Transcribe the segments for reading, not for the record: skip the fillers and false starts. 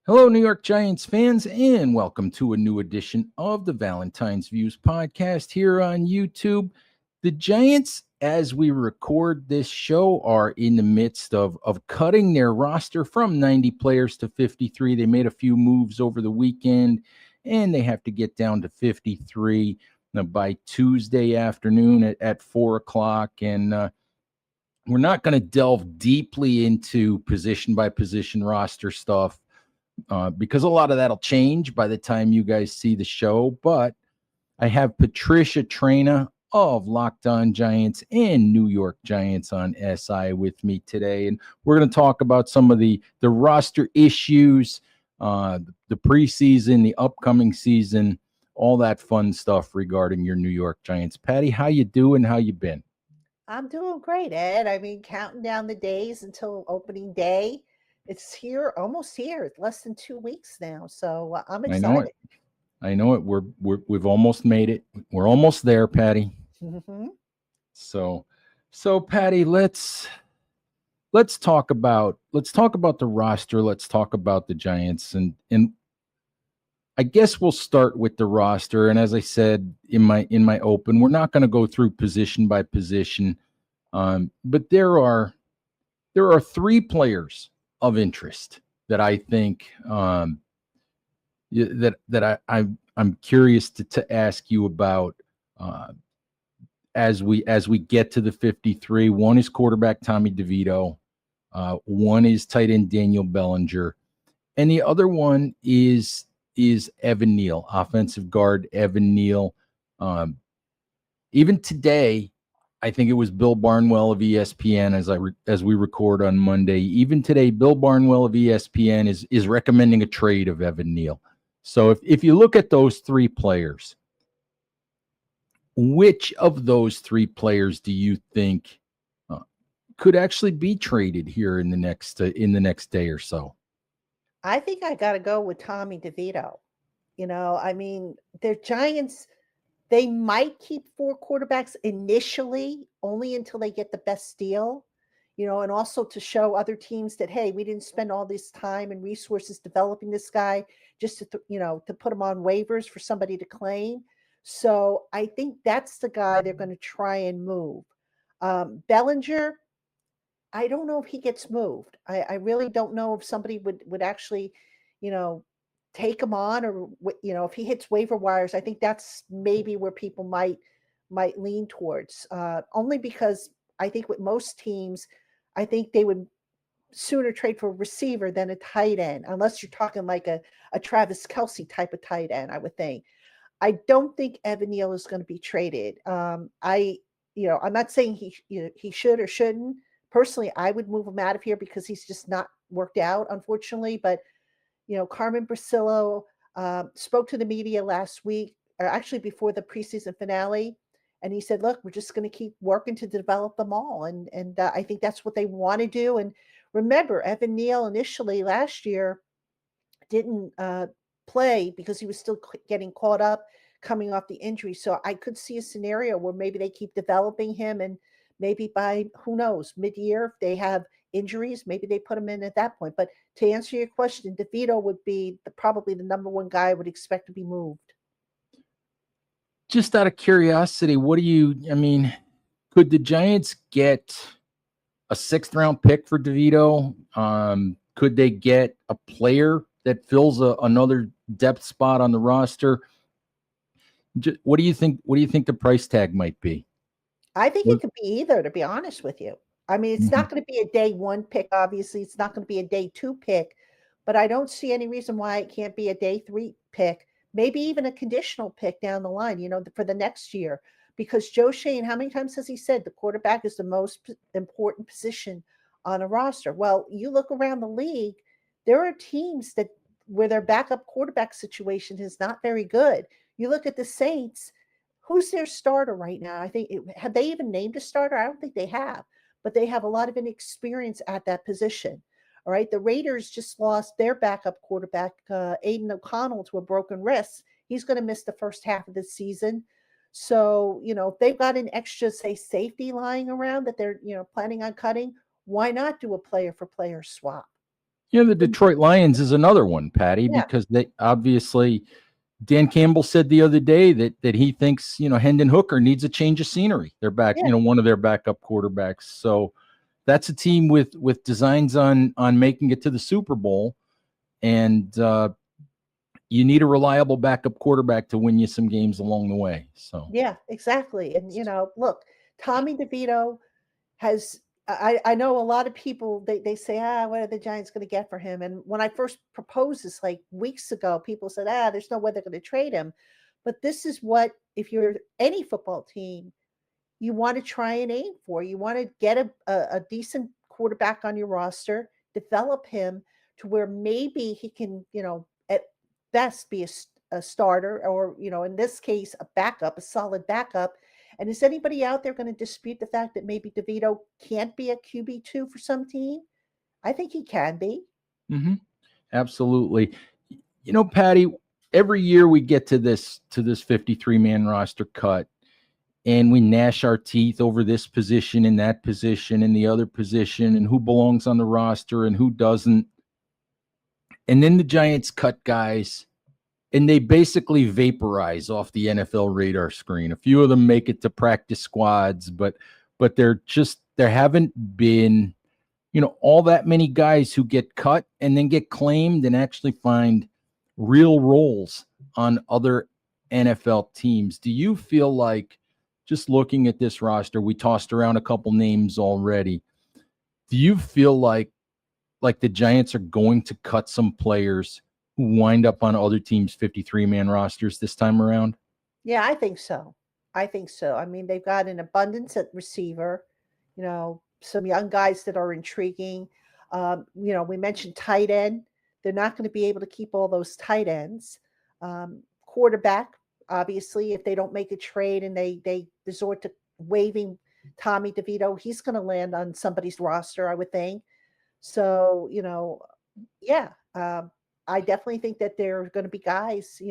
Hello, New York Giants fans, and welcome to a new edition of the Valentine's Views podcast here on YouTube. The Giants, as we record this show, are in the midst of cutting their roster from 90 players to 53. They made a few moves over the weekend, and they have to get down to 53 by Tuesday afternoon at 4 o'clock. And we're not going to delve deeply into position-by-position roster stuff, because a lot of that'll change by the time you guys see the show. But I have Traina of Locked On Giants and New York Giants on SI with me today. And we're going to talk about some of the roster issues, the preseason, the upcoming season, all that fun stuff regarding your New York Giants. Patty, how you doing? How you been? I'm doing great, Ed. I mean, counting down the days until opening day. It's here, almost here. It's less than 2 weeks now. So I'm I know it. excited. I know it. We've almost made it. We're almost there, Patty. Mm-hmm. So Patty, let's talk about the roster. Let's talk about the Giants, and I guess we'll start with the roster. And as I said in my open, we're not going to go through position by position, but there are three players of interest that I think I'm curious to ask you about. As we get to the 53, one is quarterback Tommy DeVito, one is tight end Daniel Bellinger, and the other one is Evan Neal, offensive guard Evan Neal. Even today, I think it was Bill Barnwell of ESPN as we record on Monday. Even today, Bill Barnwell of ESPN is recommending a trade of Evan Neal. So if you look at those three players, which of those three players do you think could actually be traded here in the next day or so? I think I got to go with Tommy DeVito. I mean, the Giants, they might keep four quarterbacks initially, only until they get the best deal, and also to show other teams that, hey, we didn't spend all this time and resources developing this guy just to put him on waivers for somebody to claim. So I think that's the guy they're going to try and move. Bellinger, I don't know if he gets moved. I really don't know if somebody would actually, you know, take him on, or if he hits waiver wires. I think that's maybe where people might lean towards. Only because I think with most teams, I think they would sooner trade for a receiver than a tight end, unless you're talking like a Travis Kelce type of tight end. I would think. I don't think Evan Neal is going to be traded. I'm not saying he should or shouldn't. Personally, I would move him out of here because he's just not worked out, unfortunately. But Carmen Brasillo spoke to the media last week, or actually before the preseason finale, and he said, "Look, we're just going to keep working to develop them all," and I think that's what they want to do. And remember, Evan Neal initially last year didn't play because he was still getting caught up coming off the injury. So I could see a scenario where maybe they keep developing him, and maybe by, who knows, mid-year, if they have injuries, maybe they put him in at that point. But to answer your question, DeVito would be probably the number one guy I would expect to be moved. Just out of curiosity, could the Giants get a 6th round pick for DeVito? Could they get a player that fills another depth spot on the roster? What do you think? What do you think the price tag might be? I think it could be either, to be honest with you. I mean, it's not going to be a day one pick, obviously. It's not going to be a day two pick, but I don't see any reason why it can't be a day three pick, maybe even a conditional pick down the line, for the next year. Because Joe Shane, how many times has he said the quarterback is the most important position on a roster? Well, you look around the league, there are teams where their backup quarterback situation is not very good. You look at the Saints. Who's their starter right now? I think have they even named a starter? I don't think they have, but they have a lot of inexperience at that position. All right, the Raiders just lost their backup quarterback, Aiden O'Connell, to a broken wrist. He's going to miss the first half of the season. So if they've got an extra, say, safety lying around that they're planning on cutting, why not do a player for player swap? The Detroit Lions is another one, Patty, Yeah, because they obviously Dan Campbell said the other day that he thinks, Hendon Hooker needs a change of scenery. They're back, yeah, one of their backup quarterbacks. So that's a team with designs on making it to the Super Bowl, and you need a reliable backup quarterback to win you some games along the way. So yeah, exactly. And look, Tommy DeVito has I know a lot of people they say, what are the Giants going to get for him? And when I first proposed this like weeks ago, people said, there's no way they're going to trade him. But this is what, if you're any football team, you want to try and aim for. You want to get a decent quarterback on your roster, develop him to where maybe he can, at best be a starter, or, in this case, a backup, a solid backup. And is anybody out there going to dispute the fact that maybe DeVito can't be a QB2 for some team? I think he can be. absolutely. Patty, every year we get to this 53-man roster cut, and we gnash our teeth over this position and that position and the other position and who belongs on the roster and who doesn't. And then the Giants cut guys, and they basically vaporize off the NFL radar screen. A few of them make it to practice squads, but there haven't been, all that many guys who get cut and then get claimed and actually find real roles on other NFL teams. Do you feel like, just looking at this roster, we tossed around a couple names already, do you feel like the Giants are going to cut some players who wind up on other teams' 53-man rosters this time around? Yeah, I think so. I think so. I mean, they've got an abundance at receiver, some young guys that are intriguing. We mentioned tight end. They're not going to be able to keep all those tight ends. Quarterback, obviously, if they don't make a trade and they resort to waiving Tommy DeVito, he's going to land on somebody's roster, I would think. So, yeah, I definitely think that there are going to be guys,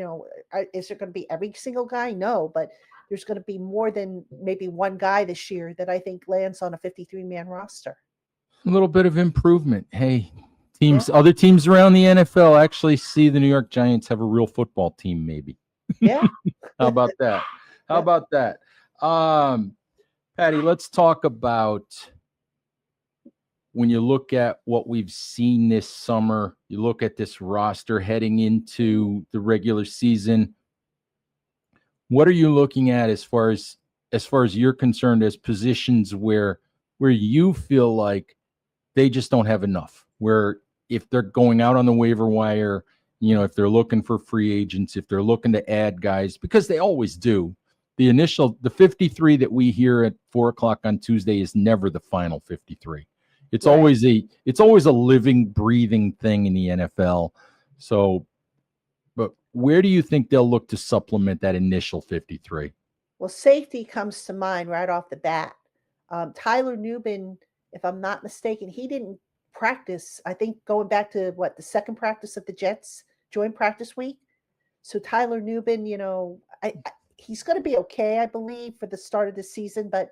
is there going to be every single guy? No, but there's going to be more than maybe one guy this year that I think lands on a 53-man roster. A little bit of improvement. Hey, Yeah. other teams around the NFL actually see the New York Giants have a real football team, maybe. Yeah. How about that? How Yeah. about that? Patty, let's talk about, when you look at what we've seen this summer, you look at this roster heading into the regular season. What are you looking at as far as you're concerned, as positions where you feel like they just don't have enough? Where if they're going out on the waiver wire, if they're looking for free agents, if they're looking to add guys, because they always do. The 53 that we hear at 4:00 on Tuesday is never the final 53. It's Right. always a living, breathing thing in the NFL. So, but where do you think they'll look to supplement that initial 53? Well, safety comes to mind right off the bat. Tyler Nubin, if I'm not mistaken, he didn't practice. I think going back to the second practice of the Jets joint practice week. So Tyler Nubin, he's going to be okay, I believe, for the start of the season. But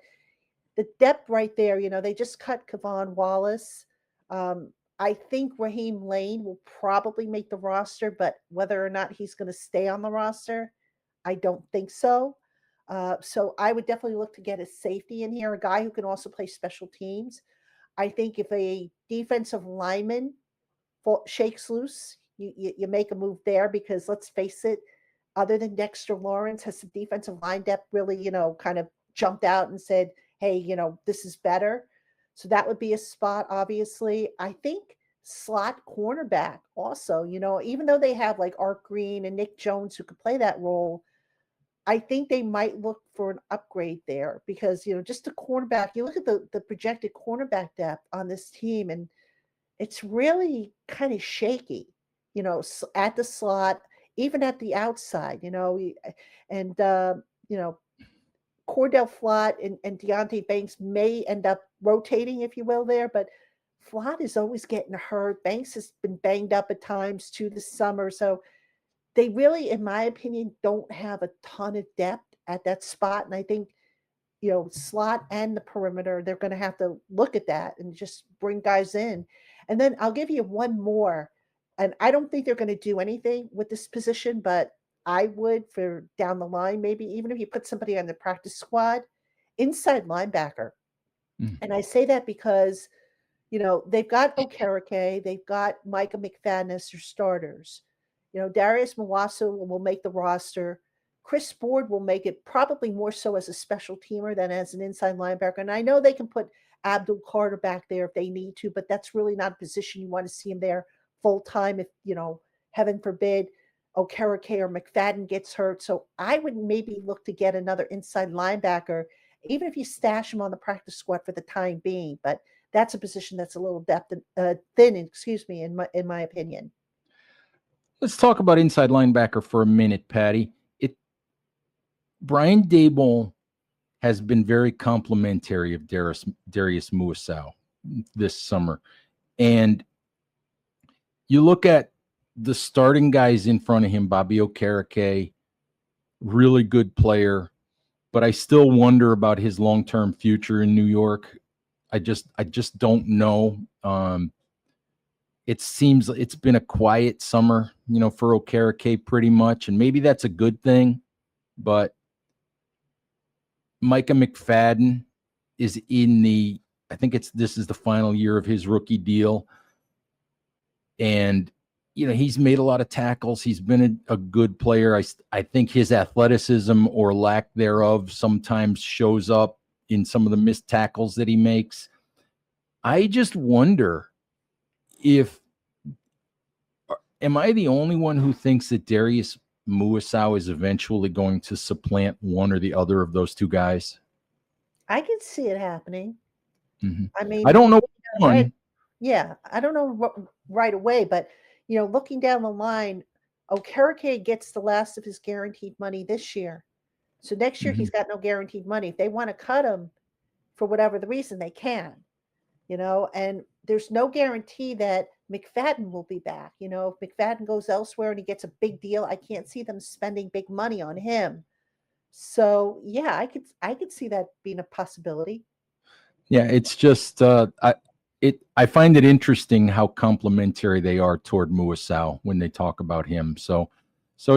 the depth right there, they just cut Kevon Wallace. I think Raheem Lane will probably make the roster, but whether or not he's going to stay on the roster, I don't think so. So I would definitely look to get a safety in here, a guy who can also play special teams. I think if a defensive lineman shakes loose, you make a move there, because let's face it, other than Dexter Lawrence, has the defensive line depth really, kind of jumped out and said, hey, this is better. So that would be a spot, obviously. I think slot cornerback also, even though they have like Art Green and Nick Jones who could play that role, I think they might look for an upgrade there, because, just a cornerback, you look at the projected cornerback depth on this team, and it's really kind of shaky, at the slot, even at the outside, and, Cordell Flott and Deontay Banks may end up rotating, if you will, there, but Flott is always getting hurt. Banks has been banged up at times too this summer. So they really, in my opinion, don't have a ton of depth at that spot. And I think, slot and the perimeter, they're going to have to look at that and just bring guys in. And then I'll give you one more. And I don't think they're going to do anything with this position, but I would for down the line, maybe even if you put somebody on the practice squad, inside linebacker. Mm. And I say that because, they've got Okereke, they've got Micah McFadden as their starters. Darius Mawasu will make the roster. Chris Ford will make it probably more so as a special teamer than as an inside linebacker. And I know they can put Abdul Carter back there if they need to, but that's really not a position you want to see him there full time if, heaven forbid, Okereke or McFadden gets hurt. So I would maybe look to get another inside linebacker, even if you stash him on the practice squad for the time being. But that's a position that's a little thin, in my opinion. Let's talk about inside linebacker for a minute, Patty. Brian Daboll has been very complimentary of Darius Muasau this summer. And you look at the starting guys in front of him, Bobby Okereke, really good player, but I still wonder about his long-term future in New York. I just don't know. It seems it's been a quiet summer, for Okereke pretty much, and maybe that's a good thing, but Micah McFadden is I think this is the final year of his rookie deal. And, he's made a lot of tackles. He's been a good player. I think his athleticism or lack thereof sometimes shows up in some of the missed tackles that he makes. I just wonder am I the only one who thinks that Darius Muasau is eventually going to supplant one or the other of those two guys? I can see it happening. Mm-hmm. I mean, I don't know one. Yeah, I don't know what right away, but looking down the line, Okereke gets the last of his guaranteed money this year. So next year he's got no guaranteed money. If they want to cut him for whatever the reason, they can. And there's no guarantee that McFadden will be back. If McFadden goes elsewhere and he gets a big deal, I can't see them spending big money on him. So yeah, I could see that being a possibility. Yeah, it's just I find it interesting how complimentary they are toward Muasau when they talk about him. So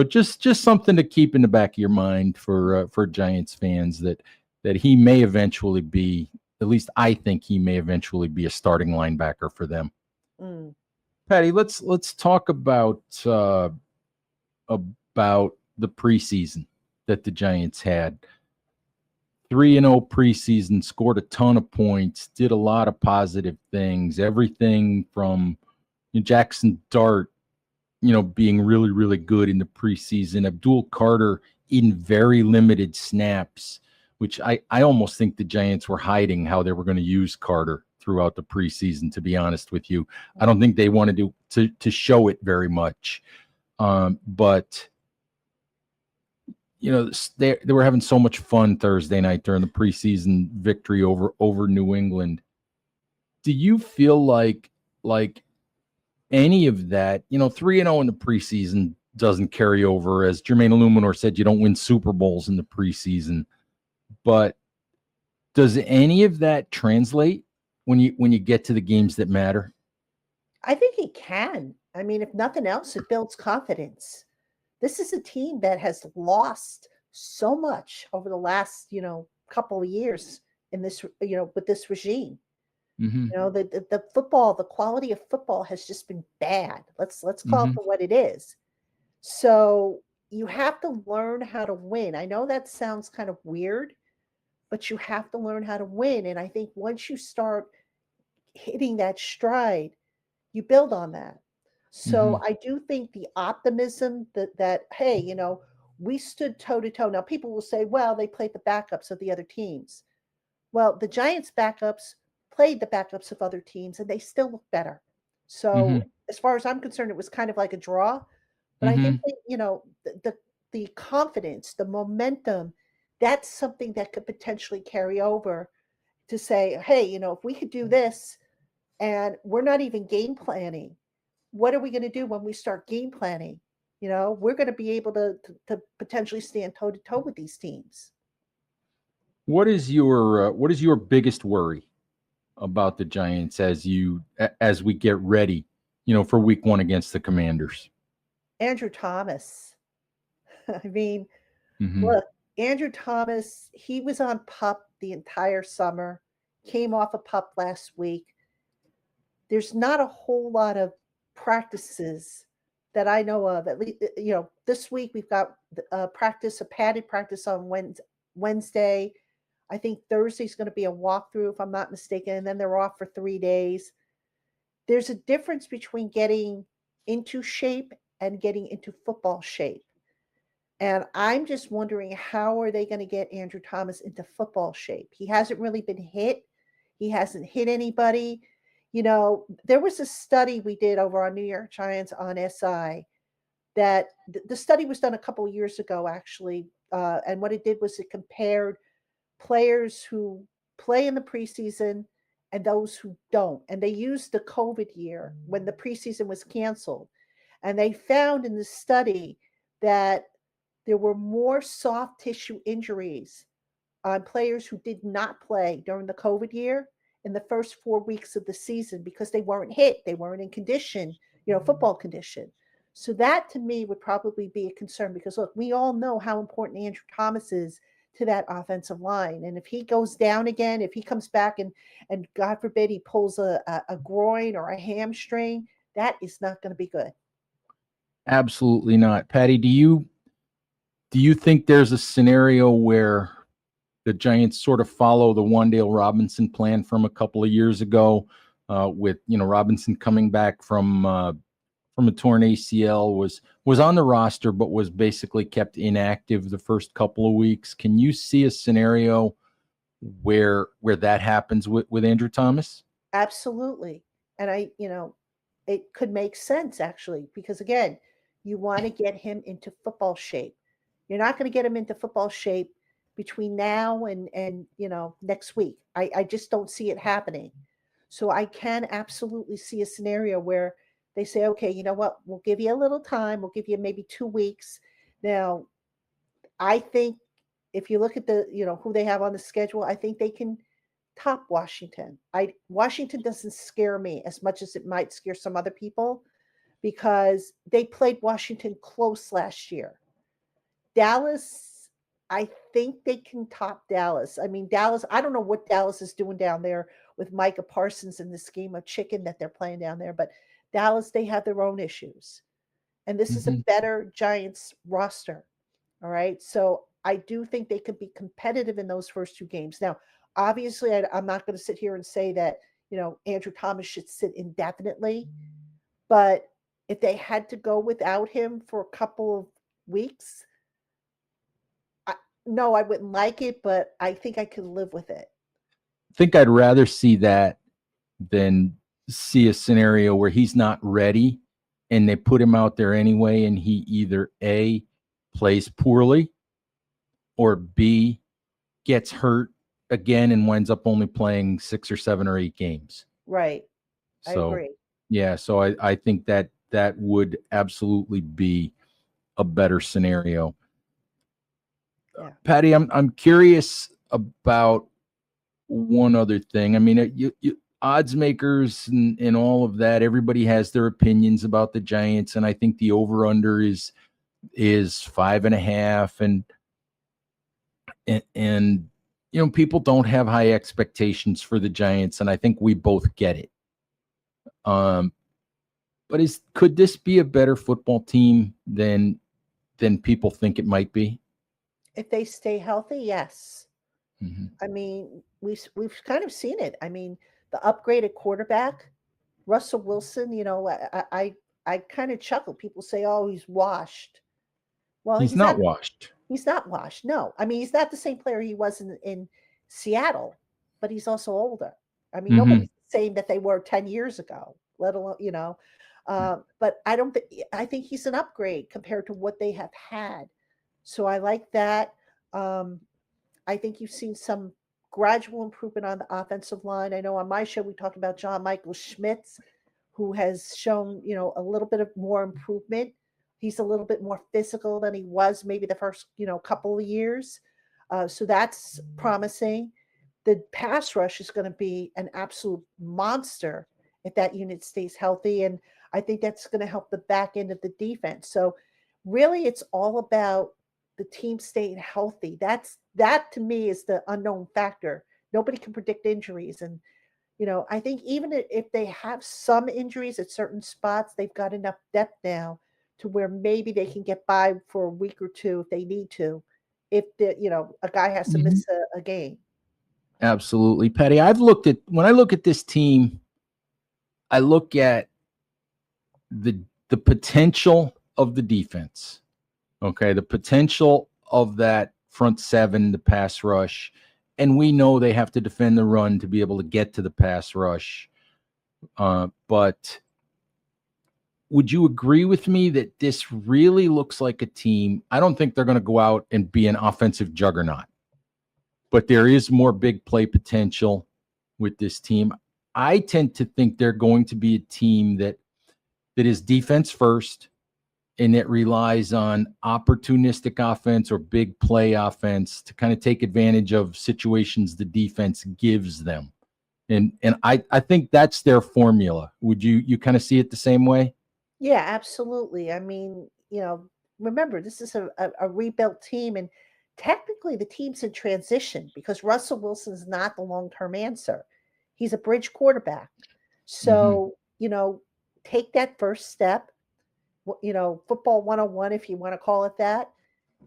just something to keep in the back of your mind for Giants fans that he may eventually be. At least I think he may eventually be a starting linebacker for them. Mm. Patty, let's talk about the preseason that the Giants had. 3-0 preseason, scored a ton of points, did a lot of positive things. Everything from Jackson Dart, being really, really good in the preseason. Abdul Carter in very limited snaps, which I almost think the Giants were hiding how they were going to use Carter throughout the preseason, to be honest with you. I don't think they wanted to show it very much. But they were having so much fun Thursday night during the preseason victory over New England. Do you feel like any of that, 3-0 in the preseason doesn't carry over? As Jermaine Illuminor said, you don't win Super Bowls in the preseason. But does any of that translate when you get to the games that matter? I think it can. I mean, if nothing else, it builds confidence. This is a team that has lost so much over the last, couple of years in this, with this regime. Mm-hmm. The football, the quality of football has just been bad. Let's call it for what it is. So you have to learn how to win. I know that sounds kind of weird, but you have to learn how to win. And I think once you start hitting that stride, you build on that. So I do think the optimism that hey, we stood toe to toe. Now people will say, well, they played the backups of the other teams. Well, the Giants backups played the backups of other teams and they still look better. So as far as I'm concerned, it was kind of like a draw. But I think that, the confidence, the momentum, that's something that could potentially carry over to say, hey, if we could do this and we're not even game planning, what are we going to do when we start game planning? We're going to be able to potentially stand toe to toe with these teams. What is your biggest worry about the Giants as we get ready, for week 1 against the Commanders? Andrew Thomas. I mean, Hmm. look, Andrew Thomas, he was on PUP the entire summer, came off a PUP last week. There's not a whole lot of practices that I know of. At least, this week we've got a padded practice on Wednesday. I think Thursday's going to be a walkthrough, if I'm not mistaken, and then they're off for 3 days. There's a difference between getting into shape and getting into football shape. And I'm just wondering, how are they going to get Andrew Thomas into football shape? He hasn't really been hit. He hasn't hit anybody. There was a study we did over on New York Giants on SI that the study was done a couple of years ago, actually. And what it did was it compared players who play in the preseason and those who don't. And they used the COVID year when the preseason was canceled. And they found in the study that there were more soft tissue injuries on players who did not play during the COVID year in the first 4 weeks of the season because they weren't hit, they weren't in condition, football condition. So that to me would probably be a concern because look, we all know how important Andrew Thomas is to that offensive line. And if he goes down again, if he comes back and God forbid he pulls a groin or a hamstring, that is not going to be good. Absolutely not. Patty, do you think there's a scenario where the Giants sort of follow the Wan'Dale Robinson plan from a couple of years ago, with Robinson coming back from a torn ACL, was on the roster but was basically kept inactive the first couple of weeks? Can you see a scenario where that happens with Andrew Thomas? Absolutely. And it could make sense actually, because again, you want to get him into football shape. You're not going to get him into football shape between now and next week. I just don't see it happening. So I can absolutely see a scenario where they say, okay, you know what, we'll give you a little time, we'll give you maybe 2 weeks. Now, I think if you look at who they have on the schedule, I think they can top Washington. Washington doesn't scare me as much as it might scare some other people because they played Washington close last year. Dallas, I think they can top Dallas. I mean, Dallas, I don't know what Dallas is doing down there with Micah Parsons in this game of chicken that they're playing down there, but Dallas, they have their own issues. And this is a Mm-hmm. better Giants roster. All right. So I do think they could be competitive in those first 2 games. Now, obviously, I'm not going to sit here and say that, Andrew Thomas should sit indefinitely. But if they had to go without him for a couple of weeks, no, I wouldn't like it, but I think I could live with it. I think I'd rather see that than see a scenario where he's not ready and they put him out there anyway and he either A, plays poorly, or B, gets hurt again and winds up only playing 6 or 7 or 8 games. Right. I So, agree. yeah, so I think that would absolutely be a better scenario. Yeah. Patty, I'm curious about one other thing. I mean, odds makers and all of that, everybody has their opinions about the Giants, and I think the over under is 5.5, and people don't have high expectations for the Giants, and I think we both get it. But could this be a better football team than people think it might be? If they stay healthy, yes. Mm-hmm. I mean, we've kind of seen it. I mean, the upgraded quarterback, Russell Wilson, I kind of chuckle. People say, "Oh, he's washed." Well, He's he's not not. washed. He's not washed. No, I mean, he's not the same player he was in Seattle, but he's also older. I mean, Mm-hmm. nobody's saying that they were 10 years ago. Let alone. But I don't think. I think he's an upgrade compared to what they have had. So I like that. Um, I think you've seen some gradual improvement on the offensive line. I know on my show we talked about John Michael Schmitz, who has shown, a little bit of more improvement. He's a little bit more physical than he was maybe the first, couple of years. So that's promising. the pass rush is going to be an absolute monster if that unit stays healthy. And I think that's going to help the back end of the defense. So really it's all about the team staying healthy. That to me is the unknown factor. Nobody can predict injuries. And, I think even if they have some injuries at certain spots, they've got enough depth now to where maybe they can get by for a week or two if they need to, if a guy has to Mhm. miss a game. Absolutely, Patty. When I look at this team, I look at the potential of the defense. Okay, the potential of that front seven, the pass rush, and we know they have to defend the run to be able to get to the pass rush. But would you agree with me that this really looks like a team? I don't think they're going to go out and be an offensive juggernaut, but there is more big play potential with this team. I tend to think they're going to be a team that is defense first and it relies on opportunistic offense or big play offense to kind of take advantage of situations the defense gives them. And I think that's their formula. Would you kind of see it the same way? Yeah, absolutely. I mean, remember, this is a rebuilt team, and technically the team's in transition because Russell Wilson's not the long term answer. He's a bridge quarterback. Mm-hmm. So, take that first step, football 101, if you want to call it that,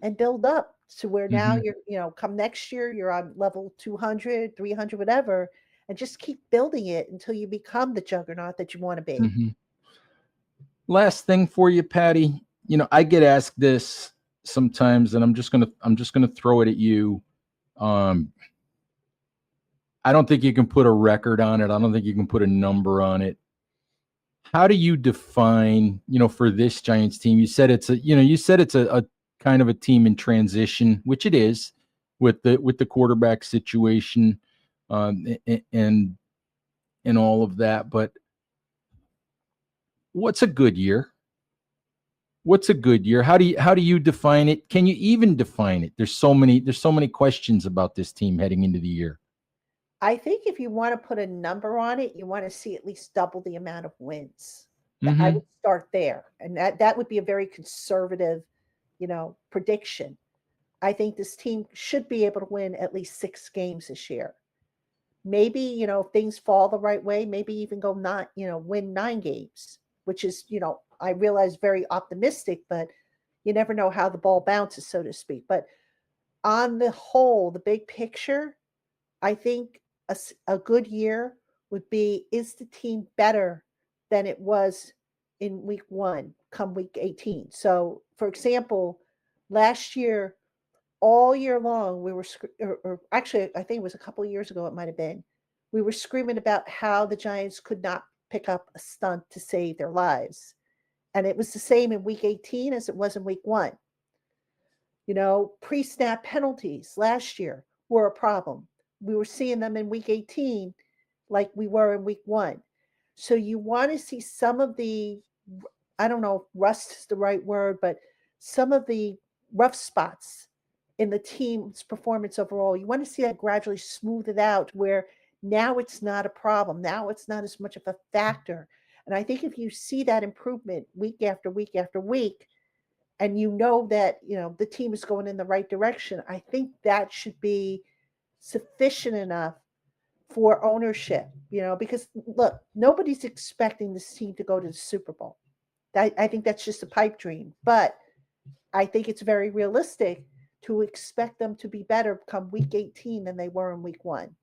and build up to where now Mm-hmm. come next year, you're on level 200, 300, whatever, and just keep building it until you become the juggernaut that you want to be. Mm-hmm. Last thing for you, Patty. I get asked this sometimes, and I'm just gonna throw it at you. Um, I don't think you can put a record on it. I don't think you can put a number on it. How do you define, for this Giants team? You said it's a kind of a team in transition, which it is with the quarterback situation, and all of that. But what's a good year? What's a good year? How do you define it? Can you even define it? There's so many questions about this team heading into the year. I think if you want to put a number on it, you want to see at least double the amount of wins. I Mm-hmm. would start there, and that would be a very conservative, prediction. I think this team should be able to win at least 6 games this year. Maybe, if things fall the right way, maybe even go not, win 9 games, which is, I realize very optimistic, but you never know how the ball bounces, so to speak. But on the whole, the big picture, I think a good year would be, is the team better than it was in week 1 come week 18? So, for example, last year, all year long, we were, or actually, I think it was a couple of years ago, it might have been, we were screaming about how the Giants could not pick up a stunt to save their lives. And it was the same in week 18 as it was in week 1. Pre-snap penalties last year were a problem. We were seeing them in week 18 like we were in week 1. So you want to see some of the, I don't know if rust is the right word, but some of the rough spots in the team's performance overall. You want to see that gradually smooth it out where now it's not a problem. Now it's not as much of a factor. And I think if you see that improvement week after week after week, and that the team is going in the right direction, I think that should be sufficient enough for ownership, because look, nobody's expecting this team to go to the Super Bowl. I think that's just a pipe dream, but I think it's very realistic to expect them to be better come week 18 than they were in week 1.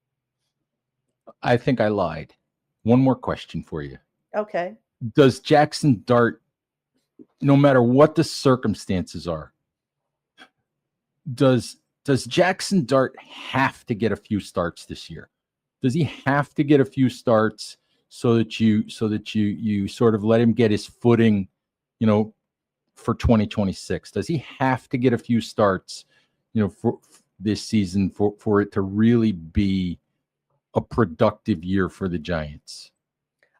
I think I lied. One more question for you. Okay. Does Jackson Dart, no matter what the circumstances are, does Jackson Dart have to get a few starts this year? Does he have to get a few starts so that you sort of let him get his footing, you know, for 2026? Does he have to get a few starts, for this season for it to really be a productive year for the Giants?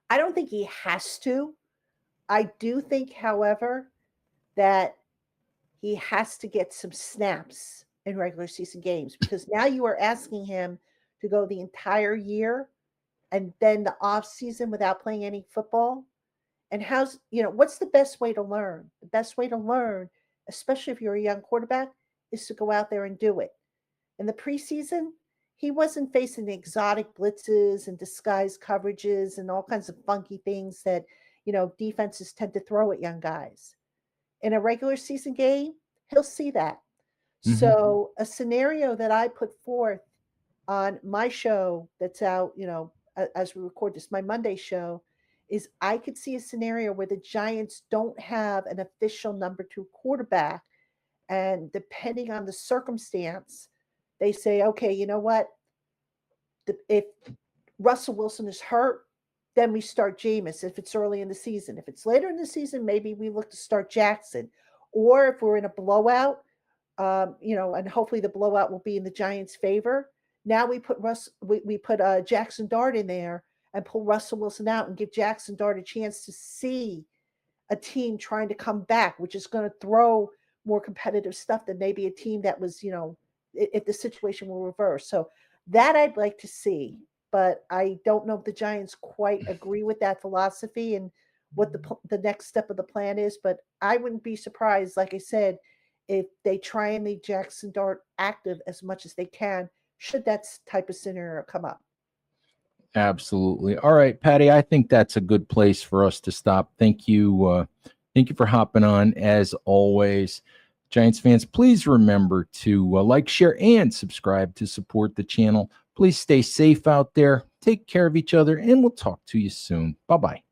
I don't think he has to. I do think, however, that he has to get some snaps in regular season games because now you are asking him to go the entire year and then the off season without playing any football? And what's the best way to learn? The best way to learn, especially if you're a young quarterback, is to go out there and do it. In the preseason, he wasn't facing the exotic blitzes and disguised coverages and all kinds of funky things that, defenses tend to throw at young guys. In a regular season game, he'll see that. So a scenario that I put forth on my show that's out, as we record this, my Monday show, is I could see a scenario where the Giants don't have an official number 2 quarterback. And depending on the circumstance, they say, okay, you know what? If Russell Wilson is hurt, then we start Jameis if it's early in the season. If it's later in the season, maybe we look to start Jackson. Or if we're in a blowout, and hopefully the blowout will be in the Giants' favor. Now we put Jackson Dart in there and pull Russell Wilson out and give Jackson Dart a chance to see a team trying to come back, which is going to throw more competitive stuff than maybe a team that was, if the situation will reverse. So that I'd like to see, but I don't know if the Giants quite agree with that philosophy and what the next step of the plan is. But I wouldn't be surprised, like I said, if they try and make Jackson Dart active as much as they can, should that type of scenario come up. Absolutely. All right, Patty, I think that's a good place for us to stop. Thank you. Thank you for hopping on as always. Giants fans, please remember to like, share, and subscribe to support the channel. Please stay safe out there. Take care of each other, and we'll talk to you soon. Bye-bye.